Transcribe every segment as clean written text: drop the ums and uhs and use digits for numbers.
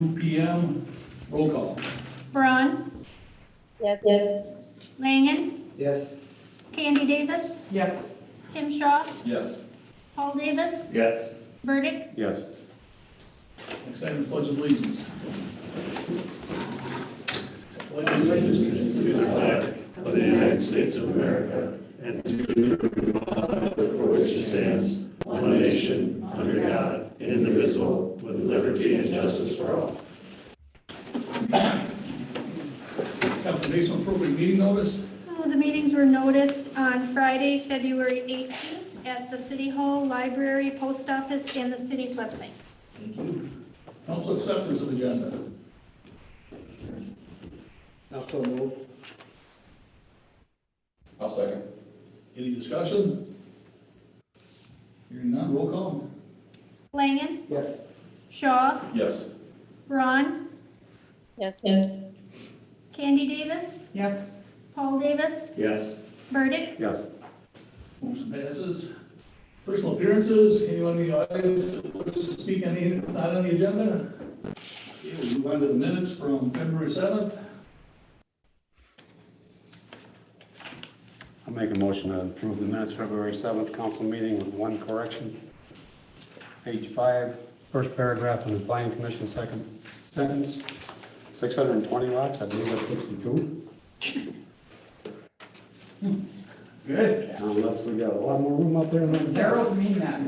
2 p.m. Roll call. Braun, Yes. Langen, Yes. Candy Davis, Yes. Tim Shaw, Yes. Paul Davis, Yes. Burdick, Yes. Next item is pledge of allegiance. Pledge of allegiance To the flag of the United States of America and to the republic for which it stands, one nation, under God, indivisible, with liberty and justice for all. Confirmation appropriate meeting notice. The meetings were noticed on Friday, February 18th at the City Hall, Library, Post Office, and the city's website. Thank you. Council acceptance of agenda. Also move. I'll second. Any discussion? Hearing none, roll call. Langen, Yes. Shaw, Yes. Braun, Yes. Candy Davis, Yes. Paul Davis, Yes. Burdick, Yes. Motion passes. Personal appearances, anyone in the audience that wishes to speak on anything that's not on the agenda? Okay, we'll move on to the minutes from February 7th. I'll make a motion to approve the minutes February 7th council meeting with one correction. Page 5, first paragraph on the planning commission, second sentence, 620 lots, I believe that's 62. Good. Unless we got a lot more room up there than that. Zeros mean that.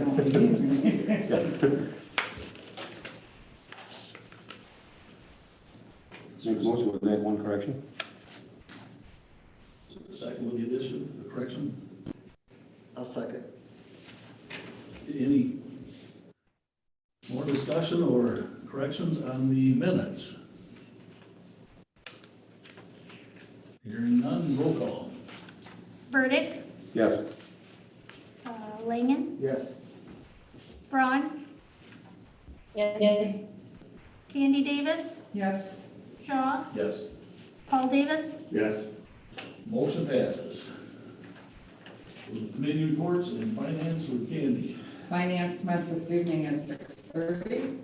Make a motion with that one correction. Second with the addition, the correction. I'll second. Any more discussion or corrections on the minutes? Hearing none, roll call. Burdick, Yes. Langen, Yes. Braun, Yes. Candy Davis, Yes. Shaw, Yes. Paul Davis, Yes. Motion passes. Committee reports and finance with Candy. Finance met this evening at 6:30.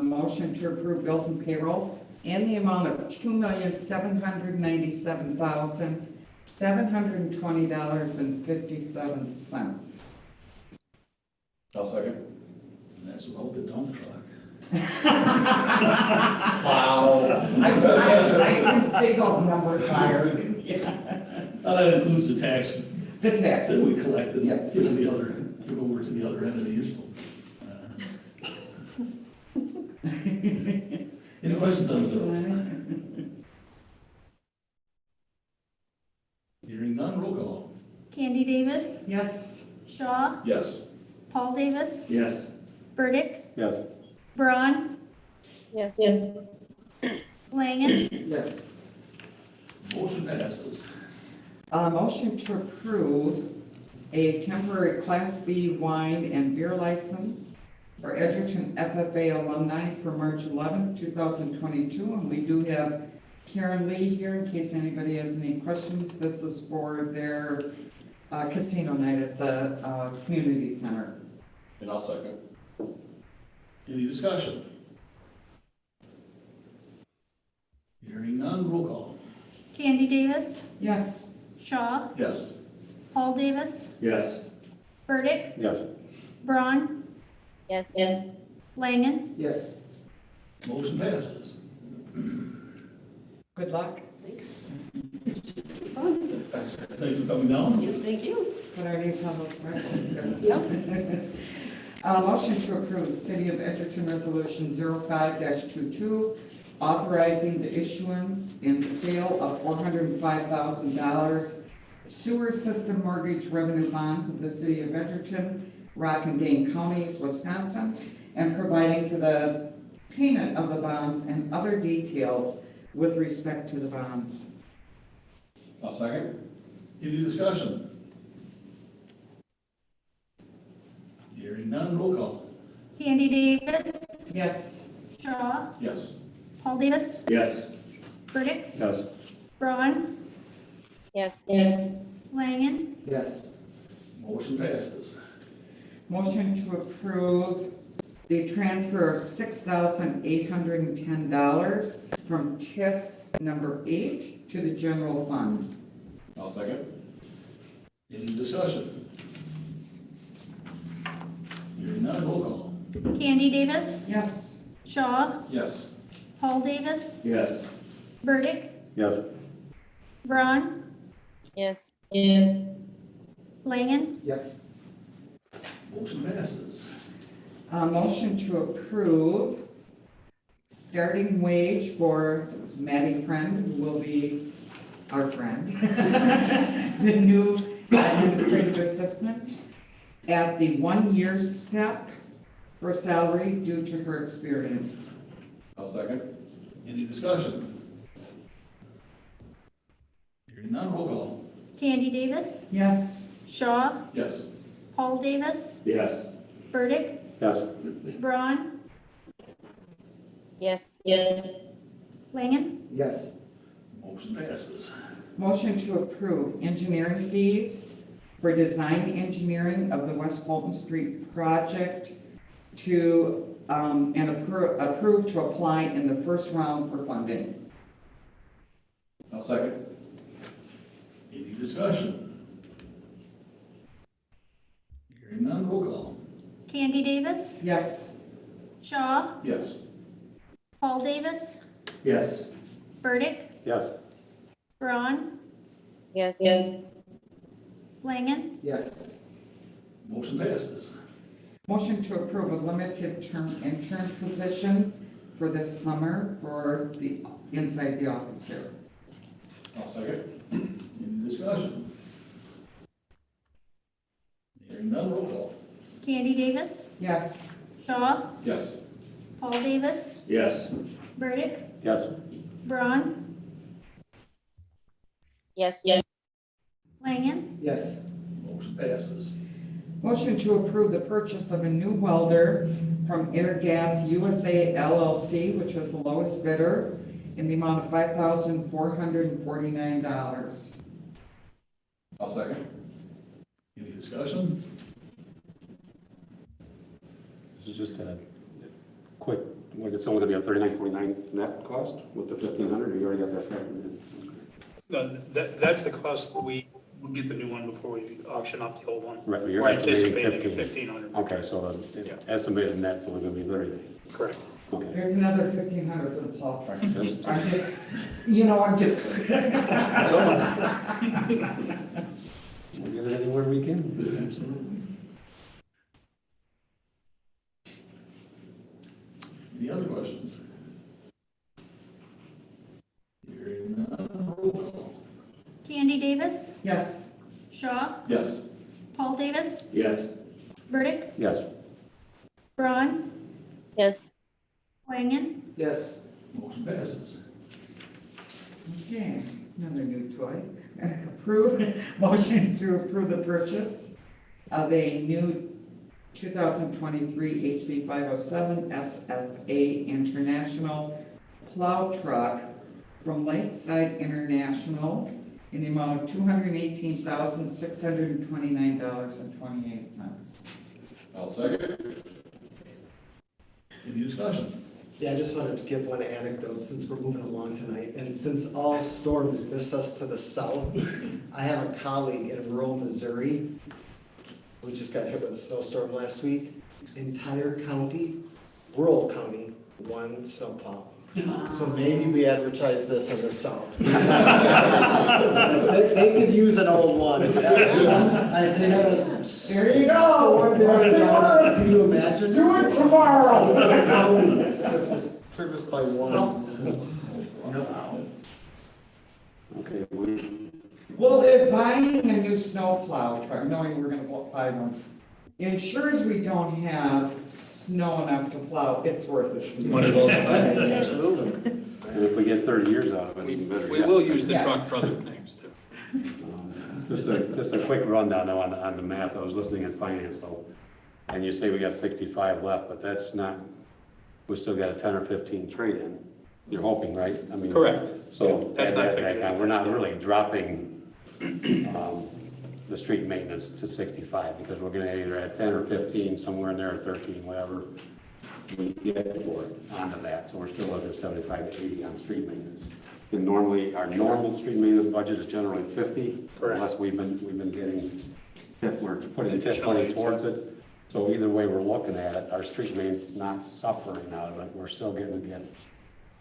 Motion to approve bills and payroll in the amount of $2,797,720.57. I'll second. And that's without the dump truck. I can see those numbers higher. Now, that includes the tax The tax. that we collected, Yes. give over to the other entities. Any questions on the bills? Hearing none, roll call. Candy Davis, Yes. Shaw, Yes. Paul Davis, Yes. Burdick, Yes. Braun, Yes. Langen, Yes. Motion passes. Motion to approve a temporary Class B wine and beer license for Edgerton FFA alumni for March 11th, 2022. And we do have Karen Lee here in case anybody has any questions. This is for their casino night at the community center. And I'll second. Any discussion? Hearing none, roll call. Candy Davis, Yes. Shaw, Yes. Paul Davis, Yes. Burdick, Yes. Braun, Yes. Langen, Yes. Motion passes. Good luck. Thanks. Thank you for coming down. Thank you. Put our names on those spreadsheets. Yep. Motion to approve the City of Edgerton Resolution 05-22, authorizing the issuance and sale of $405,000 sewer system mortgage revenue bonds of the City of Edgerton, Rock and Dane Counties, Wisconsin, and providing for the payment of the bonds and other details with respect to the bonds. I'll second. Any discussion? Hearing none, roll call. Candy Davis, Yes. Shaw, Yes. Paul Davis, Yes. Burdick, Yes. Braun, Yes. Langen, Yes. Motion passes. Motion to approve the transfer of $6,810 from TIF number 8 to the general fund. I'll second. Any discussion? Hearing none, roll call. Candy Davis, Yes. Shaw, Yes. Paul Davis, Yes. Burdick, Yes. Braun, Yes. Langen, Yes. Motion passes. Motion to approve starting wage for Maddie Friend, who will be our friend, the new administrative assistant, at the 1-year step for salary due to her experience. I'll second. Any discussion? Hearing none, roll call. Candy Davis, Yes. Shaw, Yes. Paul Davis, Yes. Burdick, Yes. Braun, Yes. Langen, Yes. Motion passes. Motion to approve engineering fees for design engineering of the West Fulton Street project to, and approve to apply in the first round for funding. I'll second. Any discussion? Hearing none, roll call. Candy Davis, Yes. Shaw, Yes. Paul Davis, Yes. Burdick, Yes. Braun, Yes. Langen, Yes. Motion passes. Motion to approve a limited term intern position for this summer for the, inside the office here. I'll second. Any discussion? Hearing none, roll call. Candy Davis, Yes. Shaw, Yes. Paul Davis, Yes. Burdick, Yes. Braun, Yes. Langen, Yes. Motion passes. Motion to approve the purchase of a new welder from Airgas USA LLC, which was the lowest bidder, in the amount of $5,449. I'll second. Any discussion? This is just a quick, like it's only gonna be a $39.49 net cost with the 1,500, or you already got that factored in? No, that's the cost that we will get the new one before we auction off the old one. Right, but We're you're estimating anticipating 15. 1,500. Okay, so the Yeah. estimated net's only gonna be 30. Correct. Okay. There's another $1,500 for the plow truck. Just- I'm just, I'm just. We'll get it anywhere we can. Absolutely. Any other questions? Hearing none, roll call. Candy Davis, Yes. Shaw, Yes. Paul Davis, Yes. Burdick, Yes. Braun, Yes. Langen, Yes. Motion passes. Okay, another new toy. Motion to approve the purchase of a new 2023 HV 507 SFA International plow truck from Lakeside International in the amount of $218,629.28. I'll second. Any discussion? Yeah, I just wanted to give one anecdote since we're moving along tonight. And since all storms miss us to the south, I have a colleague in rural Missouri who just got hit with a snowstorm last week. Entire county, rural county, one snowplow. So maybe we advertise this in the south. They could use an old one. They had a There you go. storm there. Can you imagine? Do it tomorrow. Serviced by one. Okay, Well, if buying a new snowplow truck, knowing we're gonna buy one, ensures we don't have snow enough to plow, it's worth it. One of those. Absolutely. and if we get 30 years out of it, even better. We yet. will use the Yes. truck for other things too. Just a quick rundown though on the math. I was listening at finance though. And you say we got 65 left, but that's not, we still got a 10 or 15 trade-in. You're hoping, right? I mean. Correct. So. That's at not that figured in. kind, we're not really dropping, the street maintenance to 65 because we're gonna either at 10 or 15, somewhere in there at 13, whatever. we get for it onto that, so we're still under 75 to 80 on street maintenance. And normally, our normal street maintenance budget is generally 50, Correct. unless we're getting, we're putting tip Additional money aids, towards it. So either way we're looking at it, our street maintenance is not suffering out of it, we're still getting to get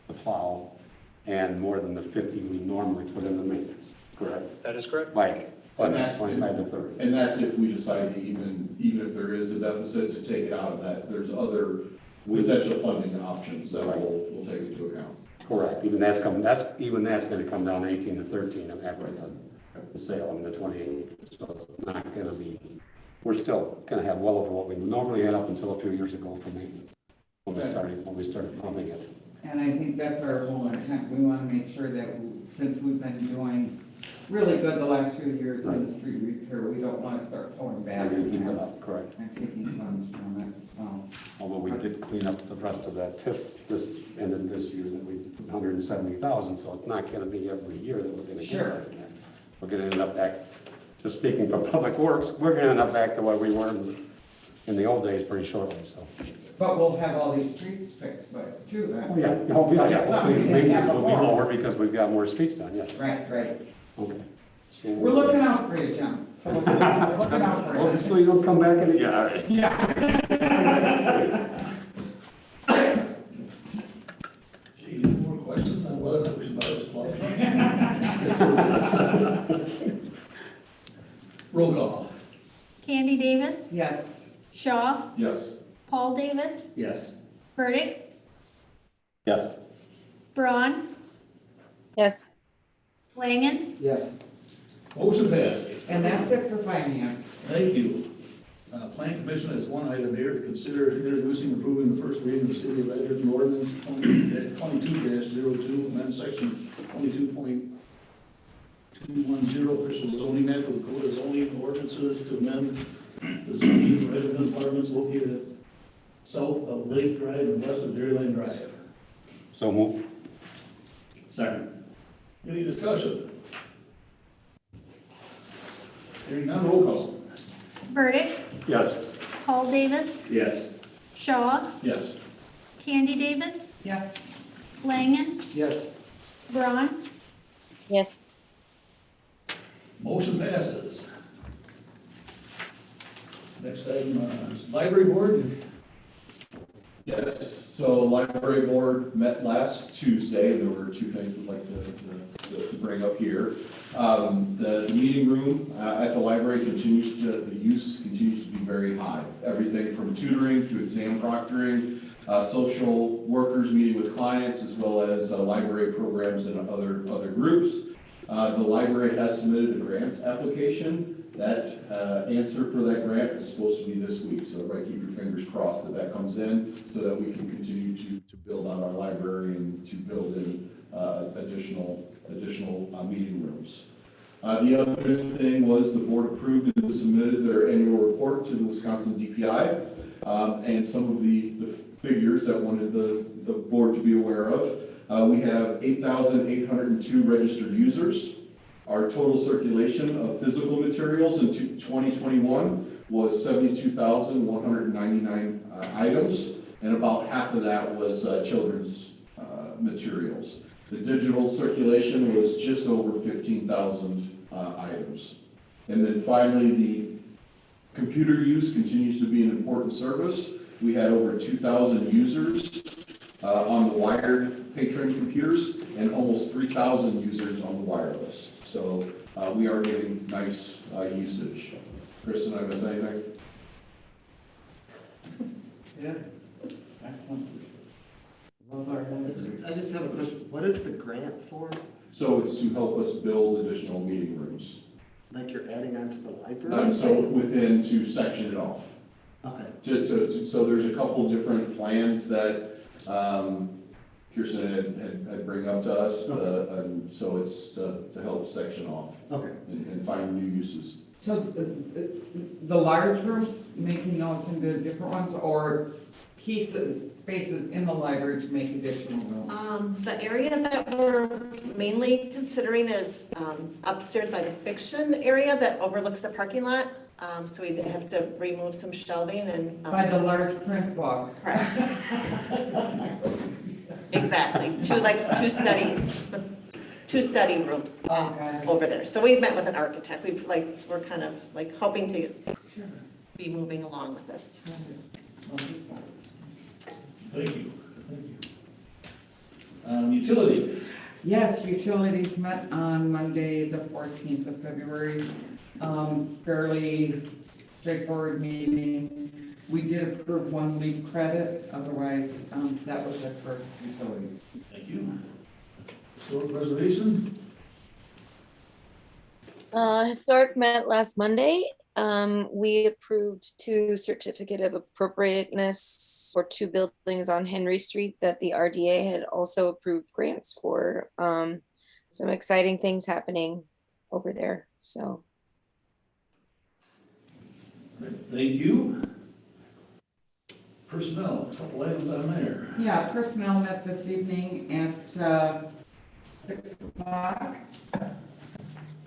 the plow and more than the 50 we normally put in the maintenance, correct? That is correct. Like, And that's- 25 to 30. And that's if we decide to even if there is a deficit, to take it out of that. There's other potential funding options that we'll take into account. Correct, even that's gonna come down 18 to 13 after the sale, I mean, the 28, so it's not gonna be, we're still gonna have well over what we normally had up until a few years ago for maintenance, when we started pumping it. And I think that's our whole intent. We want to make sure that since we've been doing really good the last few years in the street repair, we don't want to start pulling back We're gonna keep it and up, correct. taking funds from it, so. Although we did clean up the rest of that TIF this, ended this year, that we, 170,000, so it's not gonna be every year that we're gonna get Sure. right there. We're gonna end up back, just speaking for Public Works, we're gonna end up back to what we were in the old days pretty shortly, so. But we'll have all these streets fixed, but too, then. Oh, yeah. Something we didn't Maintenance have will be before. lower because we've got more streets done, yes. Right, right. Okay. So- We're looking out for you, John. We're looking out for Well, you. just so you don't come back and, yeah, all right. Gee, any more questions on whether or not we should buy this plow truck? Roll call. Candy Davis, Yes. Shaw, Yes. Paul Davis, Yes. Burdick, Yes. Braun, Yes. Langen, Yes. Motion passes. And that's it for finance. Thank you. Plan Commission has one item here to consider introducing and approving the first reading of the City of Edgerton Ordinance 22-02, amend section 22.210, official zoning map of the Code of Zoning Ordinances to amend the zoning of resident apartments located south of Lake Drive and west of Dairyland Drive. So move. Second. Any discussion? Hearing none, roll call. Burdick, Yes. Paul Davis, Yes. Shaw, Yes. Candy Davis, Yes. Langen, Yes. Braun, Yes. Motion passes. Next item is Library Board. Yes, so Library Board met last Tuesday. There were two things we'd like to bring up here. The meeting room at the library the use continues to be very high. Everything from tutoring to exam proctoring, social workers meeting with clients, as well as library programs and other groups. The library has submitted a grant application. That answer for that grant is supposed to be this week, so everybody keep your fingers crossed that comes in so that we can continue to build out our library and to build in additional meeting rooms. The other thing was the board approved and submitted their annual report to the Wisconsin DPI, and some of the figures that wanted the board to be aware of. We have 8,802 registered users. Our total circulation of physical materials in 2021 was 72,199 items, and about half of that was children's materials. The digital circulation was just over 15,000 items. And then finally, the computer use continues to be an important service. We had over 2,000 users on the wired patron computers and almost 3,000 users on the wireless. So we are getting nice usage. Kristen, did I miss anything? Yeah. Excellent. Love our library. I just have a question. What is the grant for? So it's to help us build additional meeting rooms. Like you're adding on to the library? And so to section it off. Okay. So there's a couple different plans that Kirsten had bring up to us. And so it's to help section off Okay. and find new uses. So the large rooms, making those into different ones, or spaces in the library to make additional rooms? The area that we're mainly considering is upstairs by the fiction area that overlooks the parking lot. So we'd have to remove some shelving and. By the large print books. Correct. Exactly, two study rooms Okay. over there. So we met with an architect. We're kind of like hoping to be moving along with this. Thank you. Utility. Yes, utilities met on Monday, the 14th of February. Fairly straightforward meeting. We did approve one lead credit, otherwise, that was it for utilities. Thank you. Historic preservation. Historic met last Monday. We approved 2 certificate of appropriateness for 2 buildings on Henry Street that the RDA had also approved grants for. Some exciting things happening over there, so. Thank you. Personnel, a couple items on there. Yeah, personnel met this evening at 6 o'clock.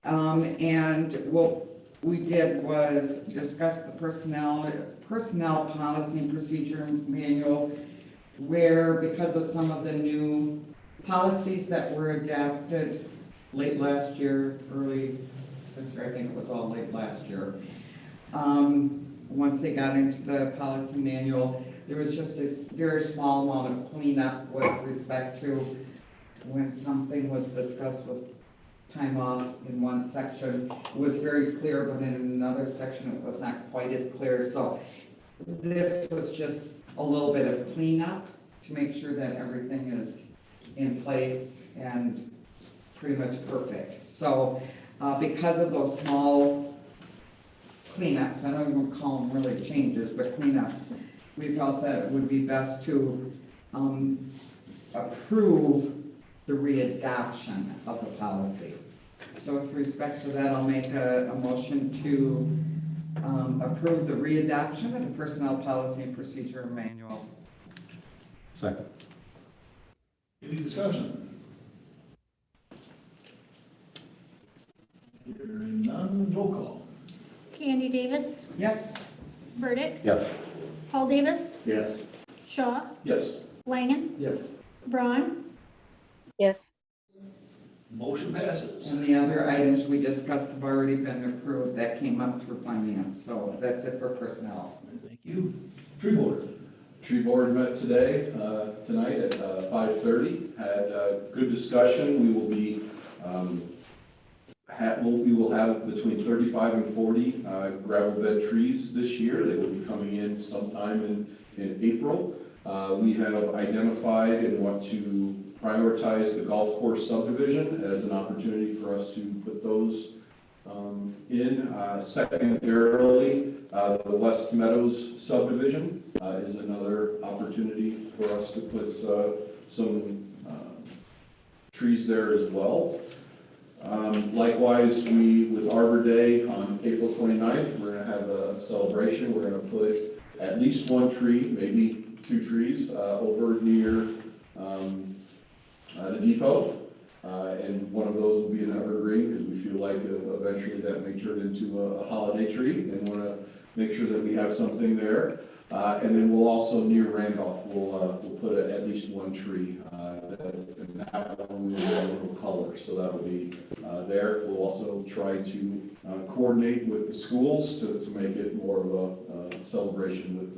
And what we did was discuss the personnel policy and procedure manual, where because of some of the new policies that were adapted late last year, early this year, I think it was all late last year. Once they got into the policy manual, there was just this very small amount of cleanup with respect to when something was discussed with time off in one section. It was very clear, but in another section it was not quite as clear. So this was just a little bit of cleanup to make sure that everything is in place and pretty much perfect. So because of those small cleanups, I don't even call them really changes, but cleanups, we felt that it would be best to approve the readoption of the policy. So with respect to that, I'll make a motion to approve the readoption of the Personnel Policy and Procedure Manual. Second. Any discussion? Hearing none, roll call. Candy Davis, Yes? Burdick, Yes. Paul Davis, Yes. Shaw, Yes. Langen, Yes. Braun, Yes. Motion passes. And the other items we discussed have already been approved. That came up through finance, so that's it for personnel. Thank you. Tree board. Tree board met today, tonight at 5:30, had good discussion. We will be, we will have between 35 and 40 gravel bed trees this year. They will be coming in sometime in April. We have identified and want to prioritize the golf course subdivision as an opportunity for us to put those in. Secondarily, the West Meadows subdivision is another opportunity for us to put some trees there as well. Likewise, with Arbor Day on April 29th, we're going to have a celebration. We're going to put at least 1 tree, maybe 2 trees, over near the depot. And one of those will be an evergreen, because we feel like eventually that may turn into a holiday tree, and want to make sure that we have something there. And then we'll also, near Randolph, we'll put at least 1 tree. And that one will have a little color, so that'll be there. We'll also try to coordinate with the schools to make it more of a celebration with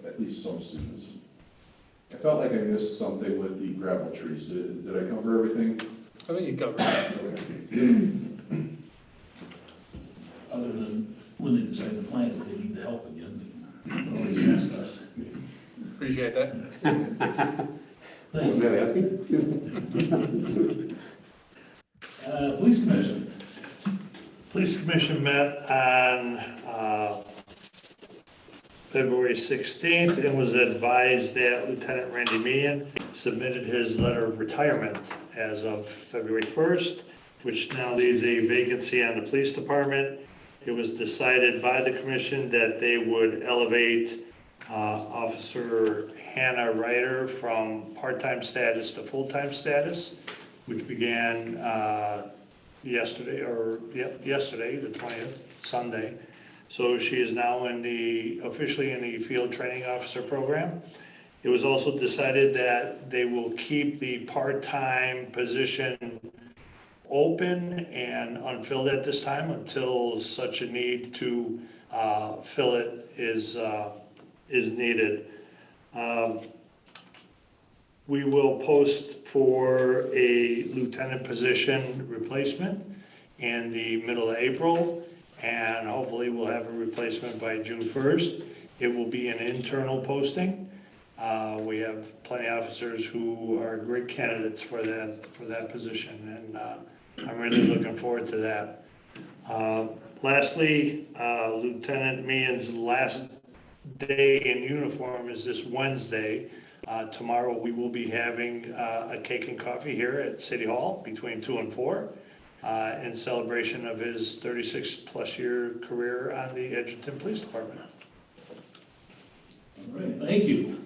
at least some students. I felt like I missed something with the gravel trees. Did I cover everything? I think you covered it. Other than when they decide to plant it, they need the help again. They can always ask us. Appreciate that. What was that asking? Police commission. Police Commission met on February 16th and was advised that Lieutenant Randy Meehan submitted his letter of retirement as of February 1st, which now leaves a vacancy on the police department. It was decided by the commission that they would elevate Officer Hannah Ryder from part-time status to full-time status, which began yesterday, the 20th, Sunday. So she is now officially in the field training officer program. It was also decided that they will keep the part-time position open and unfilled at this time until such a need to fill it is needed. We will post for a lieutenant position replacement in the middle of April, and hopefully we'll have a replacement by June 1st. It will be an internal posting. We have plenty of officers who are great candidates for that position, and I'm really looking forward to that. Lastly, Lieutenant Meehan's last day in uniform is this Wednesday. Tomorrow we will be having a cake and coffee here at City Hall between 2 and 4 in celebration of his 36-plus year career on the Edgerton Police Department. All right, thank you.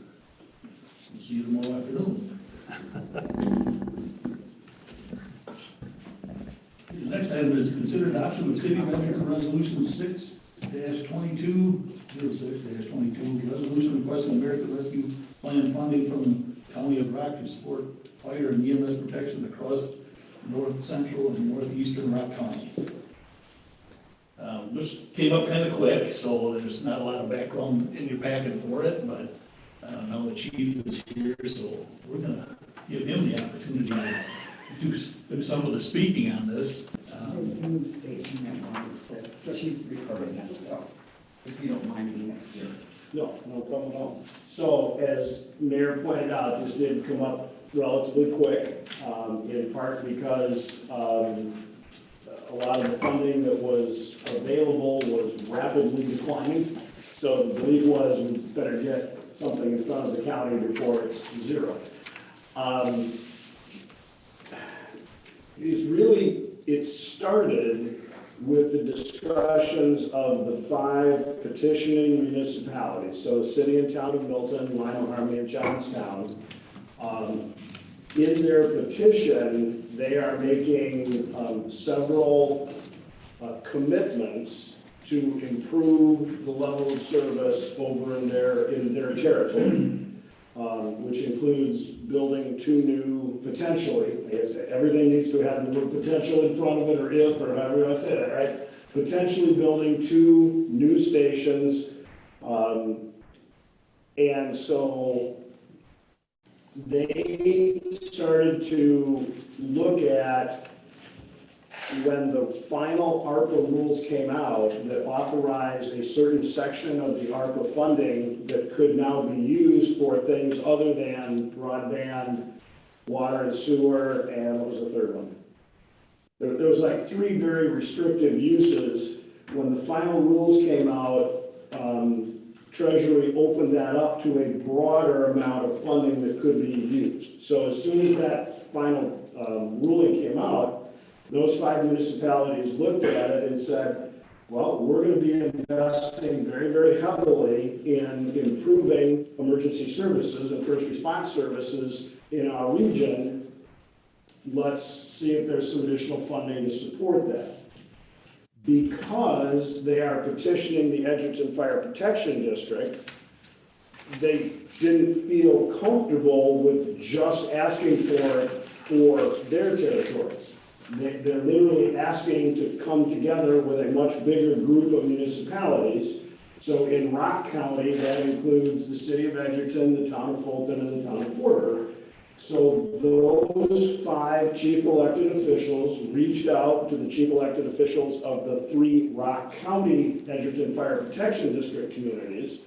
We'll see you tomorrow afternoon. The next item is consider adoption of City of Edgerton Resolution 6-22, 06-22, resolution requesting American Rescue Plan funding from the County of Rock to support fire and EMS protection across north central and northeastern Rock County. This came up kind of quick, so there's not a lot of background in your packet for it, but now the chief is here, so we're gonna give him the opportunity to do some of the speaking on this. There's a news station that wanted to, she's recording it, so if you don't mind being next year. No, no problem at all. So as Mayor pointed out, this did come up relatively quick, in part because a lot of the funding that was available was rapidly declining. So the belief was we better get something in front of the county before it's zero. It started with the discussions of the 5 petitioning municipalities, so City and Town of Milton, Lima, Harmony, and Johnstown. In their petition, they are making several commitments to improve the level of service over in their territory, which includes building 2 new, potentially, I guess everything needs to have the word potential in front of it, or if, or however you want to say that, right? Potentially building 2 new stations. And so they started to look at, when the final ARPA rules came out that authorized a certain section of the ARPA funding that could now be used for things other than broadband, water and sewer, and what was the third one? There was like 3 very restrictive uses. When the final rules came out, Treasury opened that up to a broader amount of funding that could be used. So as soon as that final ruling came out, those 5 municipalities looked at it and said, well, we're going to be investing very, very heavily in improving emergency services and first response services in our region. Let's see if there's some additional funding to support that. Because they are petitioning the Edgerton Fire Protection District, they didn't feel comfortable with just asking for it for their territories. They're literally asking to come together with a much bigger group of municipalities. So in Rock County, that includes the City of Edgerton, the Town of Fulton, and the Town of Porter. So those 5 chief elected officials reached out to the chief elected officials of the 3 Rock County Edgerton Fire Protection District communities,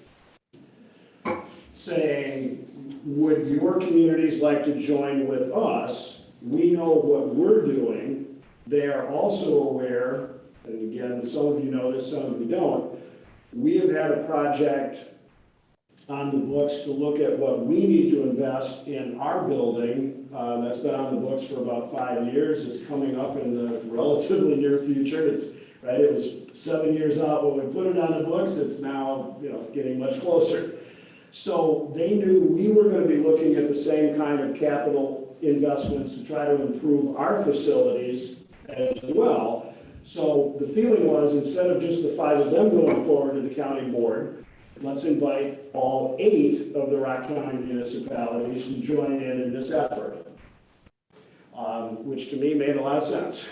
saying, would your communities like to join with us? We know what we're doing. They are also aware, and again, some of you know this, some of you don't, we have had a project on the books to look at what we need to invest in our building. That's been on the books for about 5 years. It's coming up in the relatively near future. It was 7 years out when we put it on the books. It's now, getting much closer. So they knew we were going to be looking at the same kind of capital investments to try to improve our facilities as well. So the feeling was, instead of just the 5 of them going forward to the county board, let's invite all 8 of the Rock County municipalities to join in this effort, which to me made a lot of sense.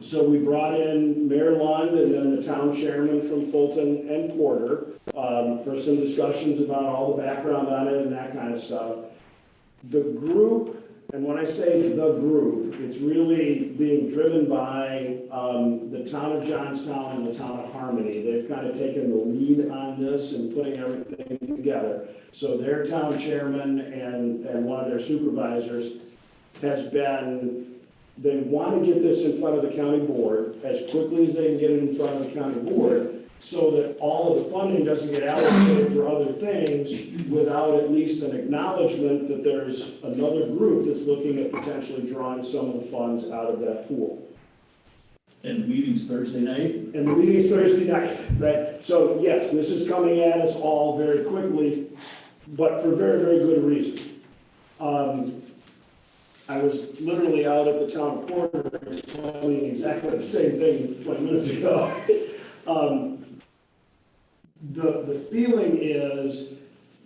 So we brought in Mayor Lund and then the town chairman from Fulton and Porter for some discussions about all the background on it and that kind of stuff. The group, and when I say the group, it's really being driven by the town of Johnstown and the town of Harmony. They've kind of taken the lead on this and putting everything together. So their town chairman and one of their supervisors has been, they want to get this in front of the county board as quickly as they can get it in front of the county board, so that all of the funding doesn't get allocated for other things without at least an acknowledgement that there's another group that's looking at potentially drawing some of the funds out of that pool. And meetings Thursday night? And the meeting's Thursday night, right? So yes, this is coming at us all very quickly, but for very, very good reason. I was literally out at the town quarter explaining exactly the same thing 20 minutes ago. The feeling is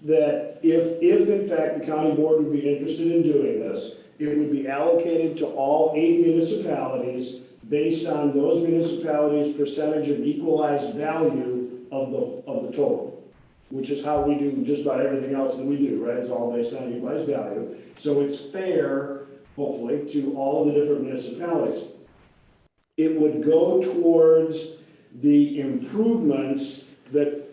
that if in fact the county board would be interested in doing this, it would be allocated to all 8 municipalities based on those municipalities' percentage of equalized value of the total, which is how we do just about everything else that we do, right? It's all based on equalized value. So it's fair, hopefully, to all of the different municipalities. It would go towards the improvements that,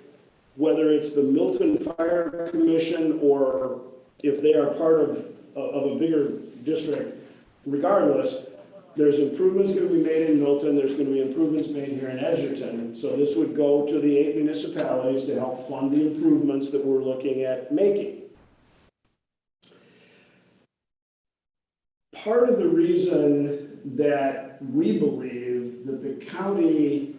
whether it's the Milton Fire Commission or if they are part of a bigger district, regardless, there's improvements going to be made in Milton, there's going to be improvements made here in Edgerton. So this would go to the 8 municipalities to help fund the improvements that we're looking at making. Part of the reason that we believe that the county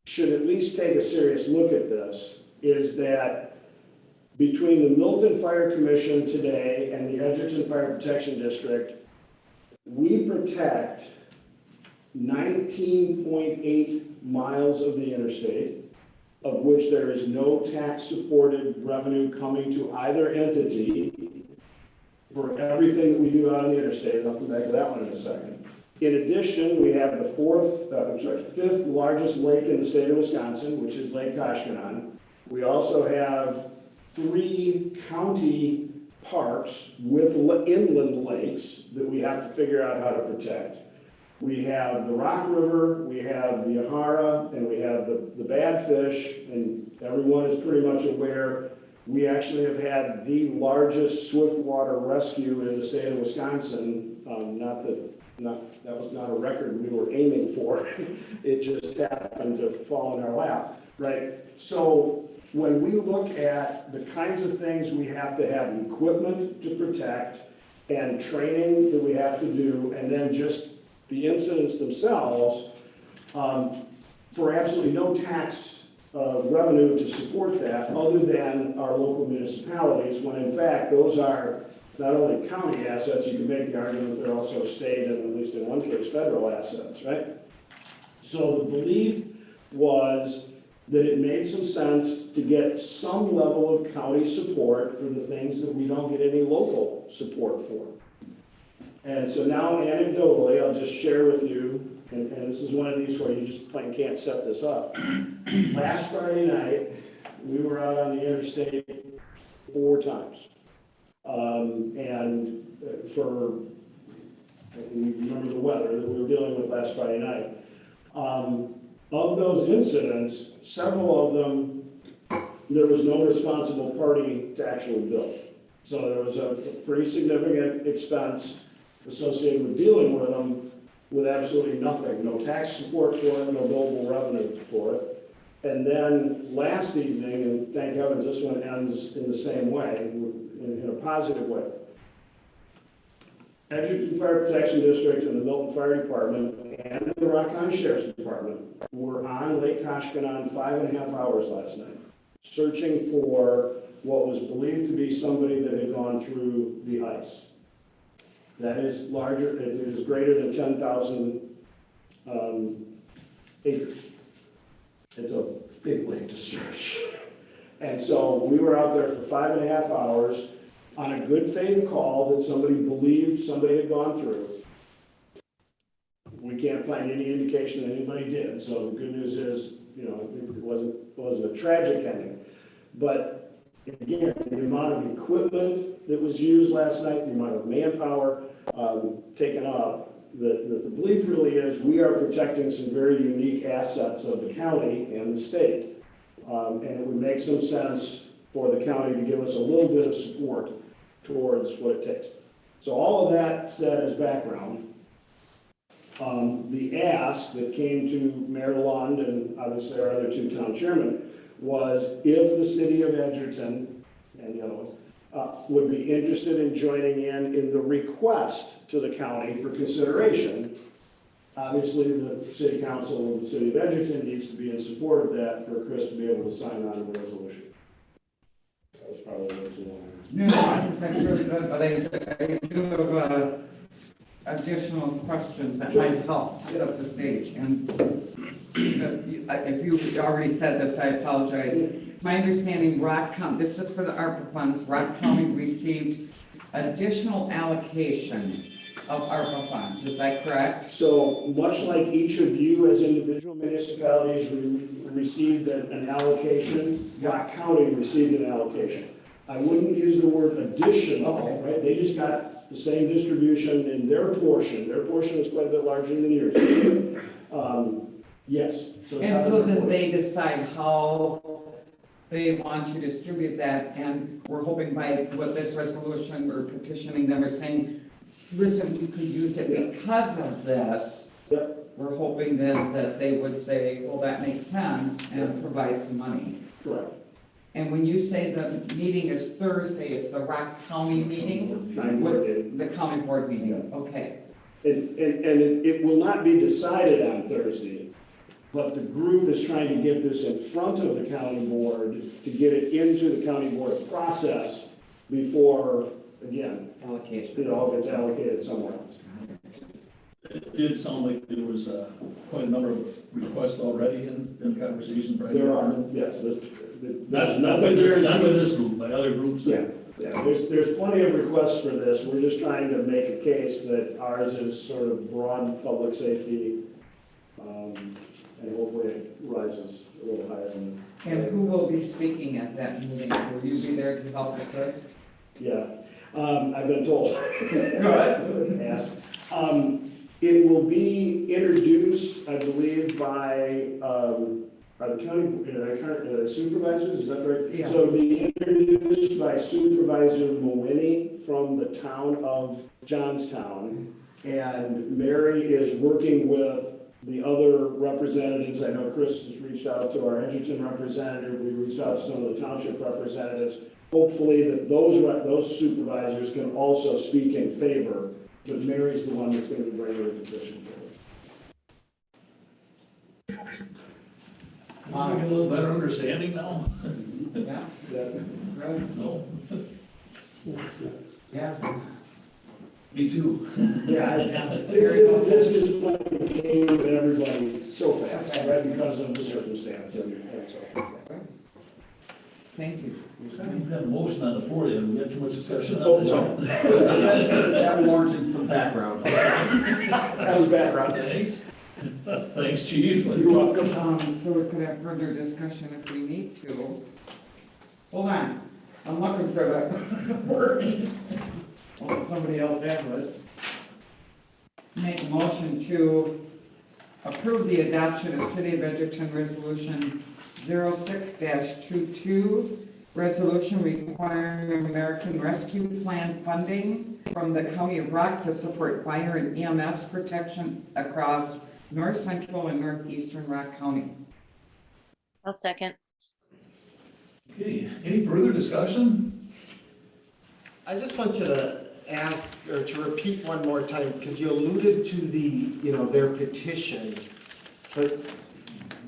should at least take a serious look at this is that between the Milton Fire Commission today and the Edgerton Fire Protection District, we protect 19.8 miles of the interstate, of which there is no tax-supported revenue coming to either entity for everything that we do out on the interstate. I'll come back to that one in a second. In addition, we have the 5th largest lake in the state of Wisconsin, which is Lake Koshkonong. We also have 3 county parks with inland lakes that we have to figure out how to protect. We have the Rock River, we have the Yahara, and we have the Badfish, and everyone is pretty much aware we actually have had the largest swiftwater rescue in the state of Wisconsin. That was not a record we were aiming for. It just happened to fall in our lap, right? So when we look at the kinds of things we have to have equipment to protect and training that we have to do, and then just the incidents themselves, for absolutely no tax revenue to support that other than our local municipalities, when in fact those are not only county assets, you can make the argument they're also state and at least in one case federal assets, right? So the belief was that it made some sense to get some level of county support for the things that we don't get any local support for. And so now anecdotally, I'll just share with you, and this is one of these where you just plain can't set this up. Last Friday night, we were out on the interstate 4 times. You remember the weather that we were dealing with last Friday night. Of those incidents, several of them, there was no responsible party to actually build. So there was a pretty significant expense associated with dealing with them with absolutely nothing, no tax support for it, no billable revenue for it. And then last evening, and thank heavens this one ends in the same way, in a positive way. Edgerton Fire Protection District and the Milton Fire Department and the Rock County Sheriff's Department were on Lake Koshkonong 5.5 hours last night, searching for what was believed to be somebody that had gone through the ice. That is larger, it is greater than 10,000 acres. It's a big lake to search. And so we were out there for 5.5 hours on a good faith call that somebody believed somebody had gone through. We can't find any indication that anybody did, so the good news is, you know, it wasn't a tragic ending. But again, the amount of equipment that was used last night, the amount of manpower taken up, the belief really is we are protecting some very unique assets of the county and the state. And it would make some sense for the county to give us a little bit of support towards what it takes. So all of that said as background, the ask that came to Mayor Lund and obviously our other two town chairmen was if the city of Edgerton and the other ones would be interested in joining in the request to the county for consideration. Obviously, the city council of the city of Edgerton needs to be in support of that for Chris to be able to sign on the resolution. That was probably a little too long. No, I think that's really good, but I do have additional questions that might help set the stage. And if you already said this, I apologize. My understanding, Rock County, this is for the ARPA funds, Rock County received additional allocation of ARPA funds, is that correct? So much like each of you as individual municipalities received an allocation, Rock County received an allocation. I wouldn't use the word additional, right? They just got the same distribution in their portion. Their portion is quite a bit larger than yours. Yes. And so then they decide how they want to distribute that, and we're hoping by, with this resolution, we're petitioning them, we're saying, listen, we could use it because of this. Yep. We're hoping then that they would say, well, that makes sense, and provide some money. Correct. And when you say the meeting is Thursday, it's the Rock County meeting? The county board meeting, okay. And it will not be decided on Thursday, but the group is trying to get this in front of the county board to get it into the county board process before, again, Allocation. it all gets allocated somewhere else. It did sound like there was quite a number of requests already in conversation. Right? There are, yes. Not by this group, by other groups. Yeah, there's plenty of requests for this. We're just trying to make a case that ours is sort of broad public safety, and hopefully it rises a little higher than that. And who will be speaking at that meeting? Will you be there to help assist? Yeah, I've been told. Ask. It will be introduced, I believe, by, are the county supervisors, is that right? Yes. So it'll be introduced by Supervisor Mowini from the town of Johnstown. And Mary is working with the other representatives. I know Chris has reached out to our Edgerton representative. We reached out to some of the township representatives. Hopefully that those supervisors can also speak in favor, but Mary's the one that's going to be bringing the petition forward. You get a little better understanding now? Yeah. Good. No? Yeah. Me too. Yeah, this is what came to everybody so fast, right, because of the circumstance. And so. Thank you. We've got a motion on the floor, and we had too much discussion Oh, on this. That warranted some background. That was background. Thanks. Thanks, chief. You're welcome. So we could have further discussion if we need to. Hold on, I'm looking for the wording. Well, somebody else has it. Make a motion to approve the adoption of City of Edgerton Resolution 06-22, resolution requiring American Rescue Plan funding from the County of Rock to support fire and EMS protection across north central and northeastern Rock County. I'll second. Okay, any further discussion? I just want you to ask, or to repeat one more time, because you alluded to the, their petition, but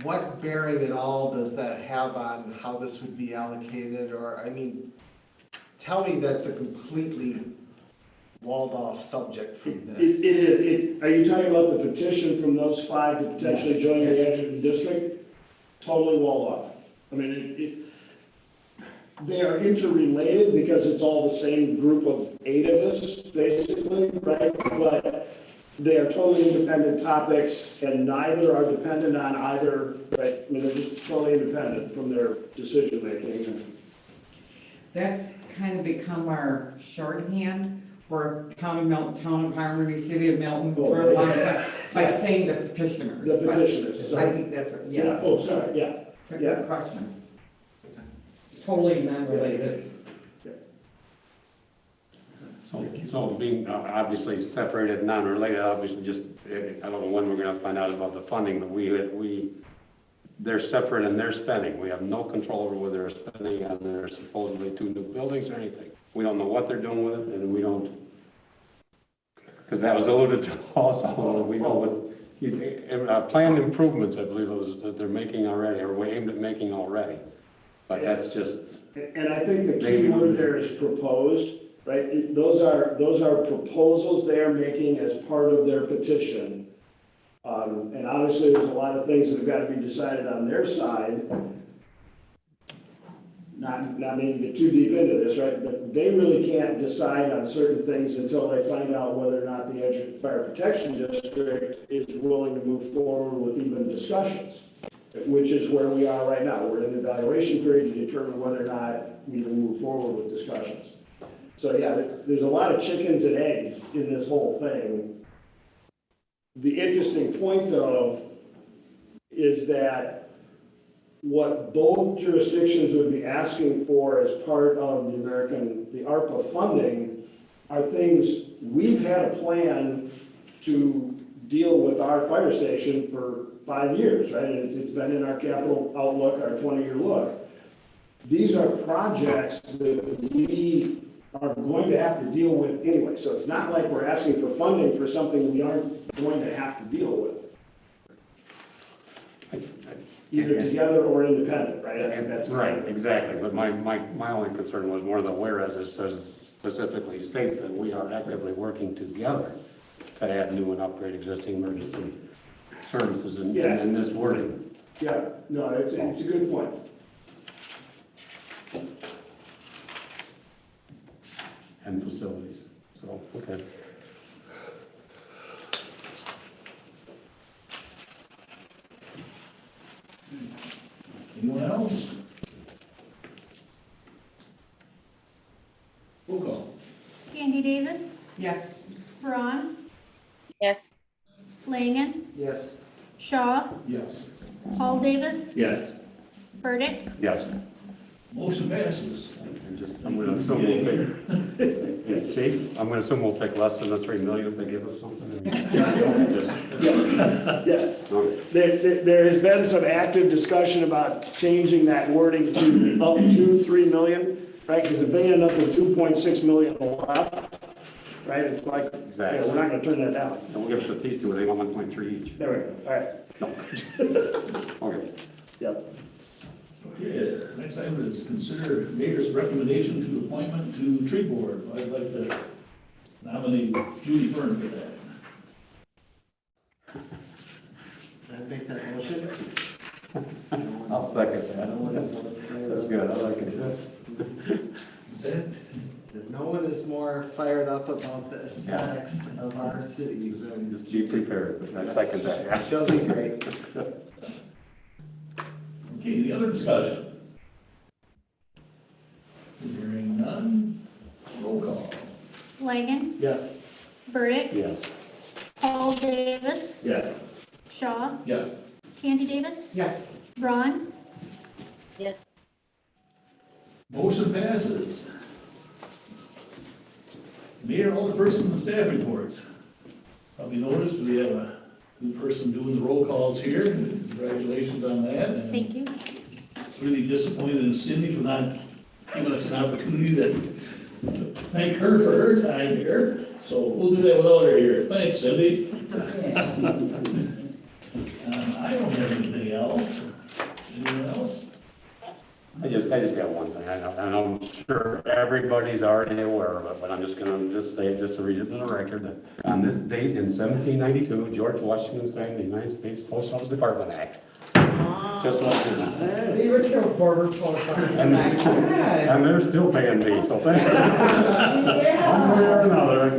what bearing at all does that have on how this would be allocated, or, tell me that's a completely walled-off subject from this. Are you talking about the petition from those 5 to potentially join the Edgerton district? Totally walled off. They are interrelated because it's all the same group of 8 of us, basically, right? But they are totally independent topics, and neither are dependent on either, right? They're just totally independent from their decision-making. That's kind of become our shorthand for Town of Milton, Town of Harmony, City of Milton, for a long time, by saying the petitioners. The petitioners, I sorry. think that's, Yeah, yes. oh, sorry, yeah. Good question. Totally non-related. So being obviously separated, non-related, obviously just, I don't know when we're gonna find out about the funding, but they're separate in their spending. We have no control over whether they're spending on their supposedly 2 new buildings or anything. We don't know what they're doing with it, and we don't, because that was alluded to also, we know what, planned improvements, I believe it was, that they're making already, or we aimed at making already. But that's just. And I think the key word there is proposed, right? Those are proposals they are making as part of their petition. And obviously, there's a lot of things that have got to be decided on their side. Not meaning to get too deep into this, right? But they really can't decide on certain things until they find out whether or not the Edgerton Fire Protection District is willing to move forward with even discussions, which is where we are right now. We're in the evaluation period to determine whether or not we can move forward with discussions. So yeah, there's a lot of chickens and eggs in this whole thing. The interesting point, though, is that what both jurisdictions would be asking for as part of the ARPA funding are things we've had a plan to deal with our fire station for 5 years, right? And it's been in our capital outlook, our 20-year look. These are projects that we are going to have to deal with anyway. So it's not like we're asking for funding for something we aren't going to have to deal with. Either together or independent, right? I think that's right, exactly. But my only concern was more the whereas it says specifically states that we are actively working together to add new and upgrade existing emergency services in this wording. Yeah, no, it's a good point. And facilities, so, okay. Anyone else? Roll call. Candy Davis, Yes. Braun, Yes. Langen, Yes. Shaw, Yes. Paul Davis, Yes. Burdick, Yes. Motion passes. I'm going to assume we'll take, yeah, Chief, I'm going to assume we'll take less than the 3 million if they give us something. Yes. Okay. There has been some active discussion about changing that wording to up to 3 million, right? Because if they end up with 2.6 million left, right, it's like, Exactly. we're not going to turn that down. And we'll give it to these two, they want 1.3 each. There we go, all right. No. Okay. Yep. Okay, next item is consider mayor's recommendation to appointment to tree board. I'd like to nominate Judy Fern for that. Can I make that motion? I'll second that. That's good, I like it. Is that? No one is more fired up about the aesthetics of our city than Just be prepared, I second that, yeah. She'll be great. Okay, any other discussion? Hearing none, roll call. Langen, Yes. Burdick, Yes. Paul Davis, Yes. Shaw, Yes. Candy Davis, Yes. Braun, Yes. Motion passes. Mayor, alderperson, and staff reports. Probably noticed we have a new person doing the roll calls here. Congratulations on that. And thank you. really disappointed in Cindy for not giving us an opportunity that thank her for her time here, so we'll do that without her here. Thanks, Cindy. I don't have anything else. Anyone else? I just got one thing, I know, and I'm sure everybody's already aware of it, but I'm just gonna say it just to read it in the record, that on this date in 1792, George Washington signed the United States Post Office Department Act. Just like that. We were still forward post office. And they're still paying me, so thank you. One way or another.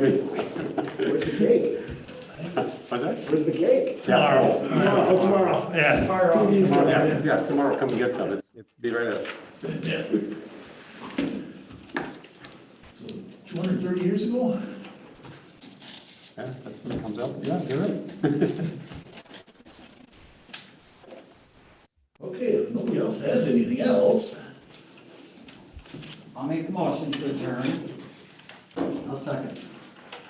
Where's the cake? What's that? Where's the cake? Tomorrow. Tomorrow. Yeah. Tomorrow. Yeah, tomorrow, come and get some, it's be right up. Yeah. So 230 years ago? Yeah, that's when it comes up, yeah, you're right. Okay, if nobody else has anything else, I'll make a motion to adjourn. I'll second.